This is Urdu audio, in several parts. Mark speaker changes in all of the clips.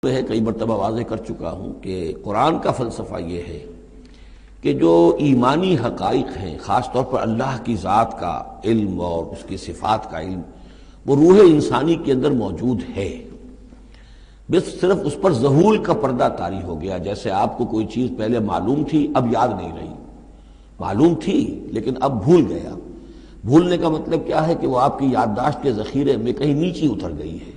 Speaker 1: ہے کئی مرتبہ واضح کر چکا ہوں کہ قرآن کا فلسفہ یہ ہے کہ جو ایمانی حقائق ہیں، خاص طور پر اللہ کی ذات کا علم اور اس کی صفات کا علم، وہ روح انسانی کے اندر موجود ہے، بس صرف اس پر ظہور کا پردہ طاری ہو گیا۔ جیسے آپ کو کوئی چیز پہلے معلوم تھی، اب یاد نہیں رہی، معلوم تھی لیکن اب بھول گیا۔ بھولنے کا مطلب کیا ہے کہ وہ آپ کی یادداشت کے ذخیرے میں کہیں نیچی اتر گئی ہے۔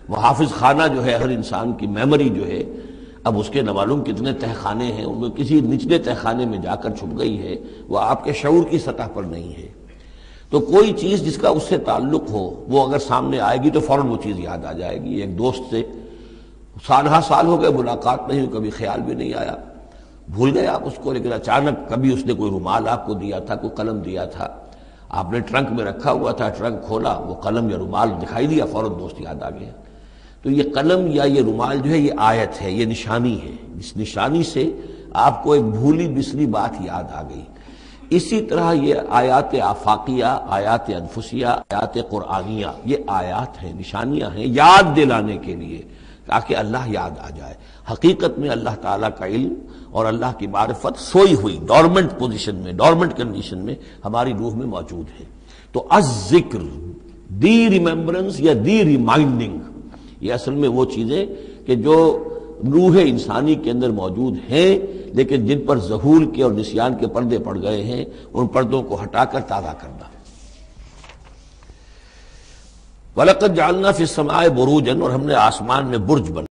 Speaker 1: وہ حافظ خانہ جو ہے، ہر انسان کی میموری جو ہے، اب اس کے نہ معلوم کتنے تہ خانے ہیں، ان میں کسی نچلے تہ خانے میں جا کر چھپ گئی ہے، وہ آپ کے شعور کی سطح پر نہیں ہے۔ تو کوئی چیز جس کا اس سے تعلق ہو، وہ اگر سامنے آئے گی تو فوراً وہ چیز یاد آ جائے گی۔ ایک دوست سے سالہ سال ہو گئے ملاقات نہیں ہوئی، کبھی خیال بھی نہیں آیا، بھول گئے آپ اس کو، لیکن اچانک کبھی اس نے کوئی رومال آپ کو دیا تھا، کوئی قلم دیا تھا، آپ نے ٹرنک میں رکھا ہوا تھا، ٹرنک کھولا، وہ قلم یا رومال دکھائی دیا، فوراً دوست یاد آ گیا۔ تو یہ قلم یا یہ رومال جو ہے، یہ آیت ہے، یہ نشانی ہے۔ اس نشانی سے آپ کو ایک بھولی بسری بات یاد آ گئی۔ اسی طرح یہ آیات آفاقیہ، آیات انفسیہ، آیات قرآنیہ، یہ آیات ہیں، نشانیاں ہیں یاد دلانے کے لیے، تاکہ اللہ یاد آ جائے۔ حقیقت میں اللہ تعالیٰ کا علم اور اللہ کی معرفت سوئی ہوئی ڈورمنٹ پوزیشن میں، ڈورمنٹ کنڈیشن میں ہماری روح میں موجود ہے۔ تو الذکر، دی ریممبرنس یا دی ریمائنڈنگ، یہ اصل میں وہ چیزیں کہ جو روح انسانی کے اندر موجود ہیں، لیکن جن پر ظہور کے اور نسیان کے پردے پڑ گئے ہیں، ان پردوں کو ہٹا کر تازہ کرنا۔ وَلَقَدْ جَعَلْنَا فِي السَّمَاءِ بُرُوجًا، اور ہم نے آسمان میں برج بنا